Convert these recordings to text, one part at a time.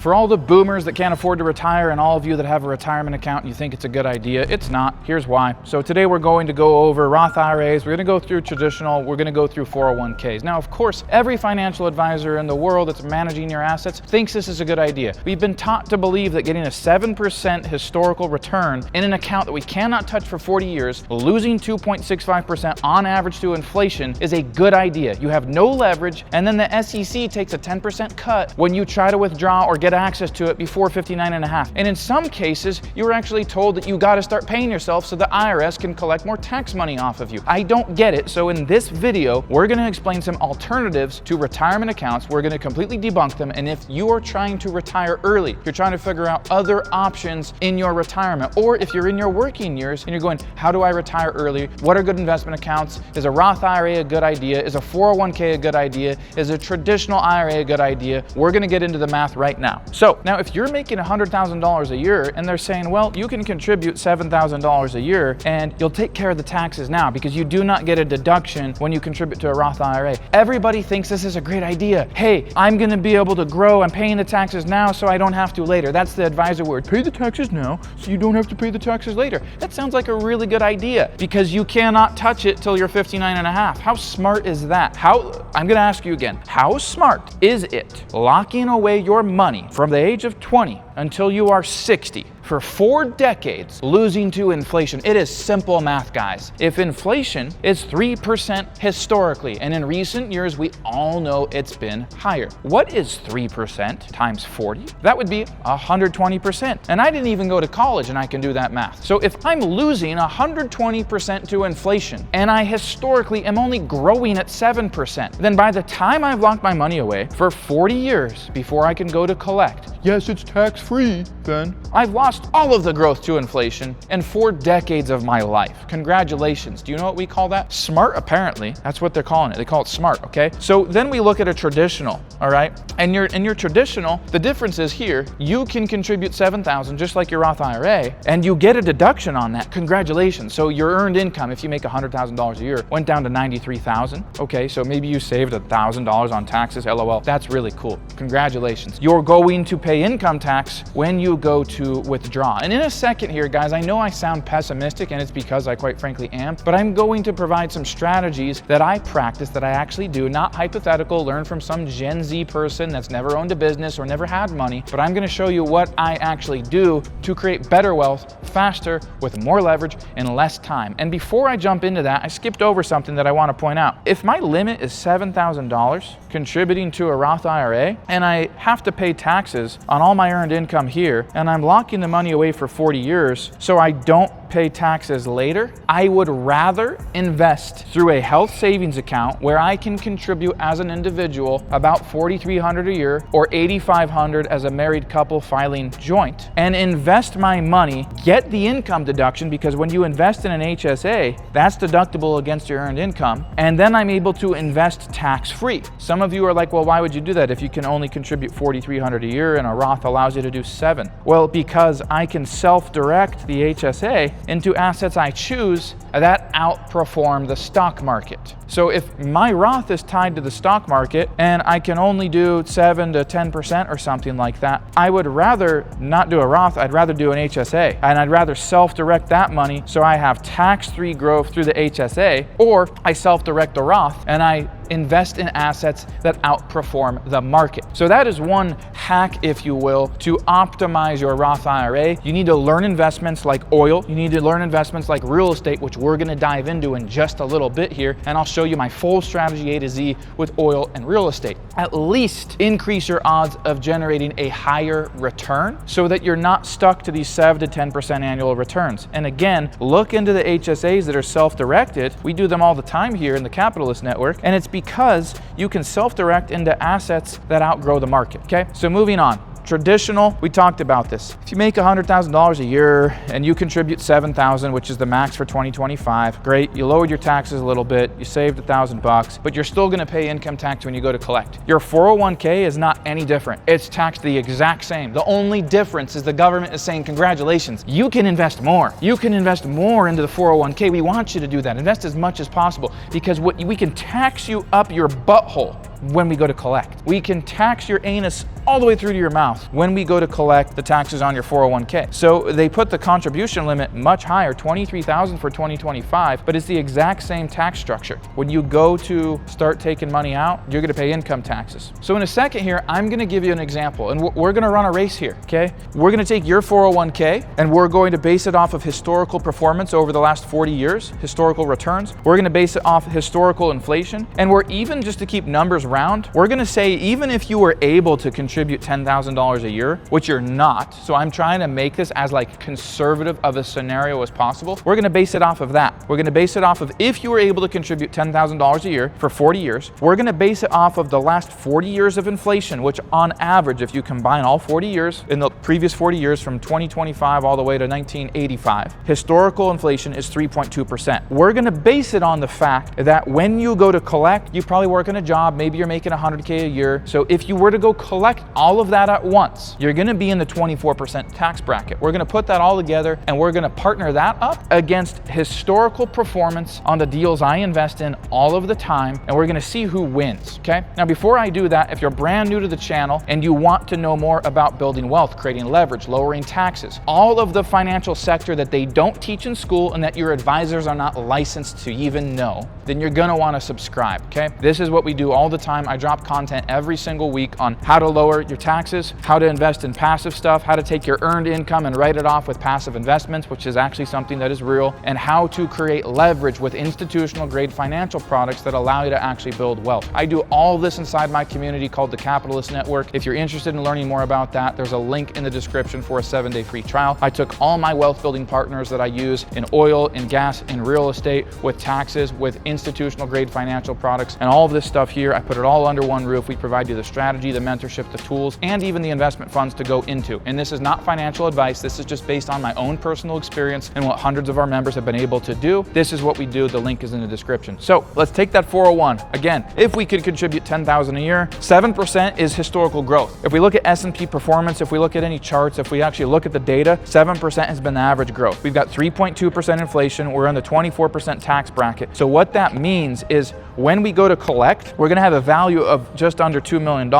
For all the boomers that can't afford to retire and all of you that have a retirement account and you think it's a good idea, it's not. Here's why. So today we're going to go over Roth IRAs, we're going to go through traditional, we're going to go through 401ks. Now, of course, every financial advisor in the world that's managing your assets thinks this is a good idea. We've been taught to believe that getting a 7% historical return in an account that we cannot touch for 40 years, losing 2.65% on average to inflation, is a good idea. You have no leverage, and then the SEC takes a 10% cut when you try to withdraw or get access to it before 59.5. And in some cases, you were actually told that you got to start paying yourself so the IRS can collect more tax money off of you. I don't get it. So in this video, we're going to explain some alternatives to retirement accounts. We're going to completely debunk them. And if you are trying to retire early, you're trying to figure out other options in your retirement, or if you're in your working years and you're going, how do I retire early? What are good investment accounts? Is a Roth IRA a good idea? Is a 401k a good idea? Is a traditional IRA a good idea? We're going to get into the math right now. So now if you're making $100,000 a year and they're saying, well, you can contribute $7,000 a year and you'll take care of the taxes now because you do not get a deduction when you contribute to a Roth IRA. Everybody thinks this is a great idea. Hey, I'm going to be able to grow. I'm paying the taxes now so I don't have to later. That's the advisor word. Pay the taxes now so you don't have to pay the taxes later. That sounds like a really good idea because you cannot touch it till you're 59.5. How smart is that? I'm going to ask you again, how smart is it locking away your money from the age of 20 until you are 60 for 4 decades, losing to inflation? It is simple math, guys. If inflation is 3% historically, and in recent years, we all know it's been higher. What is 3% times 40? That would be 120%. And I didn't even go to college and I can do that math. So if I'm losing 120% to inflation and I historically am only growing at 7%, then by the time I've locked my money away for 40 years before I can go to collect, yes, it's tax-free then, I've lost all of the growth to inflation in 4 decades of my life. Congratulations. Do you know what we call that? Smart, apparently. That's what they're calling it. They call it smart, okay? So then we look at a traditional, all right? And your traditional, the difference is here, you can contribute $7,000 just like your Roth IRA, and you get a deduction on that. Congratulations. So your earned income, if you make $100,000 a year, went down to $93,000. Okay, so maybe you saved $1,000 on taxes. LOL. That's really cool. Congratulations. You're going to pay income tax when you go to withdraw. And in a second here, guys, I know I sound pessimistic, and it's because I quite frankly am, but I'm going to provide some strategies that I practice, that I actually do, not hypothetical, learn from some Gen Z person that's never owned a business or never had money, but I'm going to show you what I actually do to create better wealth faster with more leverage and less time. And before I jump into that, I skipped over something that I want to point out. If my limit is $7,000 contributing to a Roth IRA and I have to pay taxes on all my earned income here, and I'm locking the money away for 40 years so I don't pay taxes later, I would rather invest through a health savings account where I can contribute as an individual about $4,300 a year or $8,500 as a married couple filing joint, and invest my money, get the income deduction, because when you invest in an HSA, that's deductible against your earned income, and then I'm able to invest tax-free. Some of you are like, well, why would you do that if you can only contribute $4,300 a year and a Roth allows you to do $7,000? Well, because I can self-direct the HSA into assets I choose that outperform the stock market. So if my Roth is tied to the stock market and I can only do 7 to 10% or something like that, I would rather not do a Roth, I'd rather do an HSA, and I'd rather self-direct that money so I have tax-free growth through the HSA, or I self-direct the Roth and I invest in assets that outperform the market. So that is one hack, if you will, to optimize your Roth IRA. You need to learn investments like oil. You need to learn investments like real estate, which we're going to dive into in just a little bit here. And I'll show you my full strategy A to Z with oil and real estate. At least increase your odds of generating a higher return so that you're not stuck to these 7 to 10% annual returns. And again, look into the HSAs that are self-directed. We do them all the time here in the Capitalist Network, and it's because you can self-direct into assets that outgrow the market, okay? So moving on. Traditional, we talked about this. If you make $100,000 a year and you contribute $7,000, which is the max for 2025, great. You lowered your taxes a little bit, you saved $1,000, but you're still gonna pay income tax when you go to collect. Your 401k is not any different. It's taxed the exact same. The only difference is the government is saying, congratulations, you can invest more. You can invest more into the 401k. We want you to do that. Invest as much as possible because we can tax you up your butthole when we go to collect. We can tax your anus all the way through to your mouth when we go to collect the taxes on your 401k. So they put the contribution limit much higher, $23,000 for 2025, but it's the exact same tax structure. When you go to start taking money out, you're gonna pay income taxes. So in a second here, I'm gonna give you an example, and we're gonna run a race here, okay? We're gonna take your 401k, and we're going to base it off of historical performance over the last 40 years, historical returns. We're gonna base it off historical inflation, and we're even, just to keep numbers round, we're gonna say even if you were able to contribute $10,000 a year, which you're not, so I'm trying to make this as like conservative of a scenario as possible, we're gonna base it off of that. We're gonna base it off of if you were able to contribute $10,000 a year for 40 years, we're gonna base it off of the last 40 years of inflation, which on average, if you combine all 40 years, in the previous 40 years from 2025 all the way to 1985, historical inflation is 3.2%. We're gonna base it on the fact that when you go to collect, you probably work in a job, maybe you're making 100K a year, so if you were to go collect all of that at once, you're gonna be in the 24% tax bracket. We're gonna put that all together and we're gonna partner that up against historical performance on the deals I invest in all of the time, and we're gonna see who wins, okay? Now, before I do that, if you're brand new to the channel and you want to know more about building wealth, creating leverage, lowering taxes, all of the financial sector that they don't teach in school and that your advisors are not licensed to even know, then you're gonna wanna subscribe, okay? This is what we do all the time. I drop content every single week on how to lower your taxes, how to invest in passive stuff, how to take your earned income and write it off with passive investments, which is actually something that is real, and how to create leverage with institutional grade financial products that allow you to actually build wealth. I do all this inside my community called the Capitalist Network. If you're interested in learning more about that, there's a link in the description for a 7-day free trial. I took all my wealth building partners that I use in oil, in gas, in real estate, with taxes, with institutional grade financial products, and all of this stuff here, I put it all under one roof. We provide you the strategy, the mentorship, the tools, and even the investment funds to go into. And this is not financial advice. This is just based on my own personal experience and what hundreds of our members have been able to do. This is what we do. The link is in the description. So let's take that 401. Again, if we could contribute $10,000 a year, 7% is historical growth. If we look at S&P performance, if we look at any charts, if we actually look at the data, 7% has been the average growth. We've got 3.2% inflation. We're in the 24% tax bracket. So what that means is when we go to collect, we're gonna have a value of just under $2 million.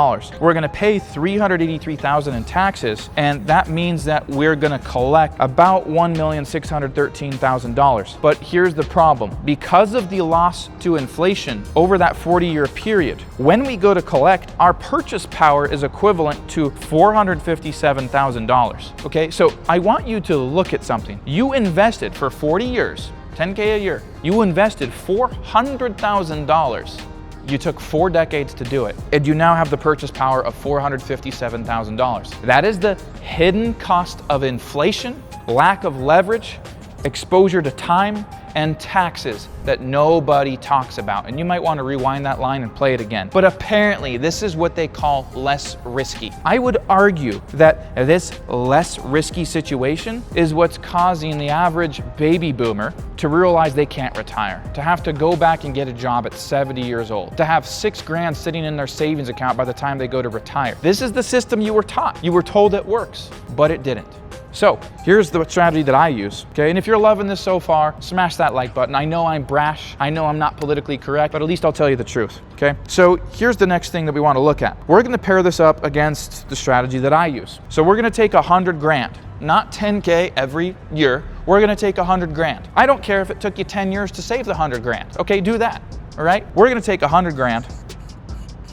We're gonna pay $383,000 in taxes, and that means that we're gonna collect about $1,613,000. But here's the problem. Because of the loss to inflation over that 40-year period, when we go to collect, our purchase power is equivalent to $457,000. Okay, so I want you to look at something. You invested for 40 years, 10K a year. You invested $400,000. You took 4 decades to do it, and you now have the purchase power of $457,000. That is the hidden cost of inflation, lack of leverage, exposure to time, and taxes that nobody talks about. And you might want to rewind that line and play it again. But apparently, this is what they call less risky. I would argue that this less risky situation is what's causing the average baby boomer to realize they can't retire, to have to go back and get a job at 70 years old, to have $6 grand sitting in their savings account by the time they go to retire. This is the system you were taught. You were told it works, but it didn't. So here's the strategy that I use, okay? And if you're loving this so far, smash that like button. I know I'm brash, I know I'm not politically correct, but at least I'll tell you the truth, okay? So here's the next thing that we want to look at. We're gonna pair this up against the strategy that I use. So we're gonna take 100 grand, not 10K every year. We're gonna take 100 grand. I don't care if it took you 10 years to save the 100 grand, okay? Do that, all right? We're gonna take 100 grand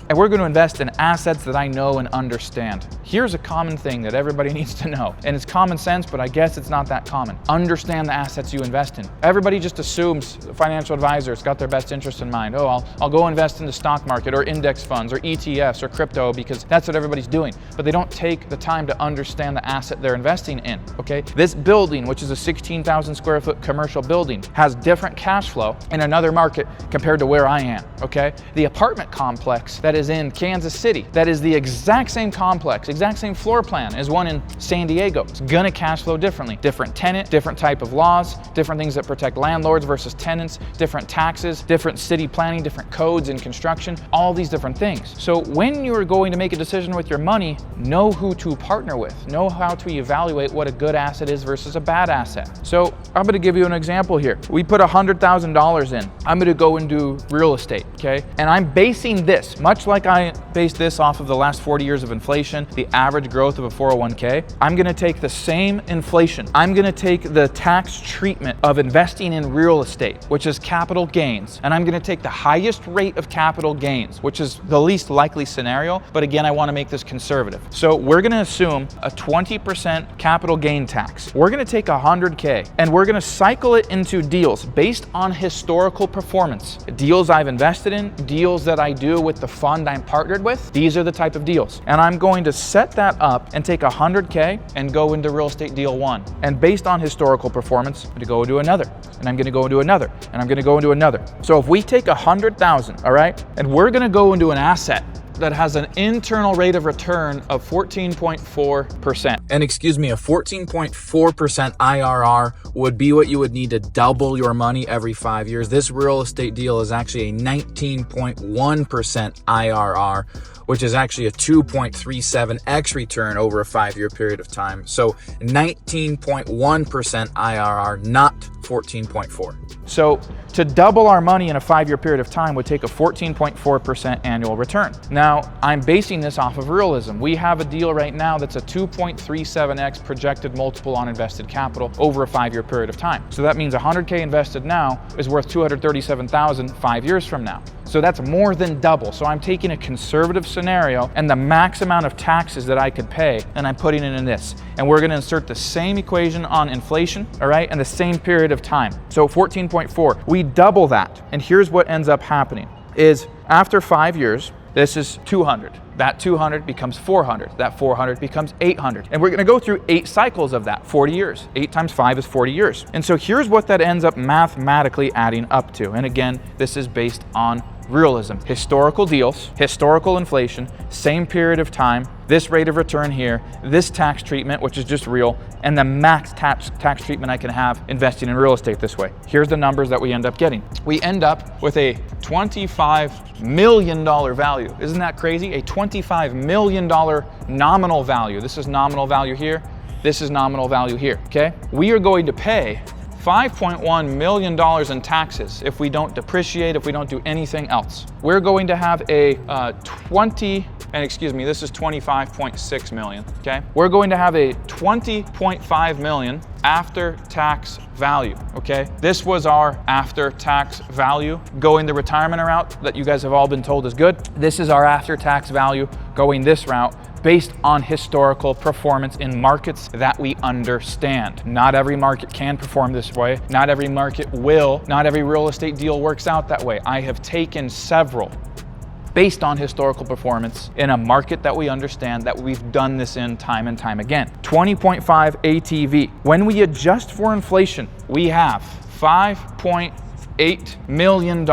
and we're going to invest in assets that I know and understand. Here's a common thing that everybody needs to know, and it's common sense, but I guess it's not that common. Understand the assets you invest in. Everybody just assumes the financial advisor's got their best interest in mind. Oh, I'll go invest in the stock market or index funds or ETFs or crypto because that's what everybody's doing. But they don't take the time to understand the asset they're investing in, okay? This building, which is a 16,000 square foot commercial building, has different cash flow in another market compared to where I am, okay? The apartment complex that is in Kansas City, that is the exact same complex, exact exact same floor plan as one in San Diego. It's gonna cash flow differently. Different tenant, different type of laws, different things that protect landlords versus tenants, different taxes, different city planning, different codes in construction, all these different things. So when you're going to make a decision with your money, know who to partner with, know how to evaluate what a good asset is versus a bad asset. So I'm gonna give you an example here. We put $100,000 in. I'm gonna go and do real estate, okay? And I'm basing this, much like I based this off of the last 40 years of inflation, the average growth of a 401k. I'm gonna take the same inflation. I'm gonna take the tax treatment of investing in real estate, which is capital gains. And I'm gonna take the highest rate of capital gains, which is the least likely scenario. But again, I wanna make this conservative. So we're gonna assume a 20% capital gain tax. We're gonna take 100K and we're gonna cycle it into deals based on historical performance. Deals I've invested in, deals that I do with the fund I'm partnered with, these are the type of deals. And I'm going to set that up and take 100K and go into real estate deal one. And based on historical performance, I'm gonna go into another, and I'm gonna go into another, and I'm gonna go into another. So if we take 100,000, all right, and we're gonna go into an asset that has an internal rate of return of 14.4%. And excuse me, a 14.4% IRR would be what you would need to double your money every 5 years. This real estate deal is actually a 19.1% IRR, which is actually a 2.37x return over a 5-year period of time. So 19.1% IRR, not 14.4. So to double our money in a 5-year period of time would take a 14.4% annual return. Now, I'm basing this off of realism. We have a deal right now that's a 2.37x projected multiple on invested capital over a 5-year period of time. So that means 100K invested now is worth 237,000 5 years from now. So that's more than double. So I'm taking a conservative scenario and the max amount of taxes that I could pay, and I'm putting it in this. And we're gonna insert the same equation on inflation, all right, and the same period of time. So 14.4, we double that. And here's what ends up happening is after 5 years, this is 200. That 200 becomes 400. That 400 becomes 800. And we're gonna go through 8 cycles of that, 40 years. 8 times 5 is 40 years. And so here's what that ends up mathematically adding up to. And again, this is based on realism. Historical deals, historical inflation, same period of time, this rate of return here, this tax treatment, which is just real, and the max tax treatment I can have investing in real estate this way. Here's the numbers that we end up getting. We end up with a $25 million value. Isn't that crazy? A $25 million nominal value. This is nominal value here. This is nominal value here, okay? We are going to pay $5.1 million in taxes if we don't depreciate, if we don't do anything else. We're going to have a this is 25.6 million, okay? We're going to have a 20.5 million after tax value, okay? This was our after tax value going the retirement route that you guys have all been told is good. This is our after tax value going this route based on historical performance in markets that we understand. Not every market can perform this way. Not every market will. Not every real estate deal works out that way. I have taken several based on historical performance in a market that we understand, that we've done this in time and time again. 20.5 ATV. When we adjust for inflation, we have $5.8 million.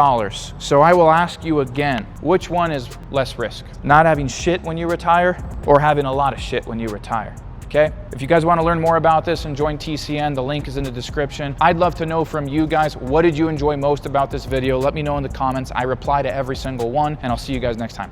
So I will ask you again, which one is less risk? Not having shit when you retire or having a lot of shit when you retire? Okay? If you guys want to learn more about this and join TCN, the link is in the description. I'd love to know from you guys, what did you enjoy most about this video? Let me know in the comments. I reply to every single one, and I'll see you guys next time.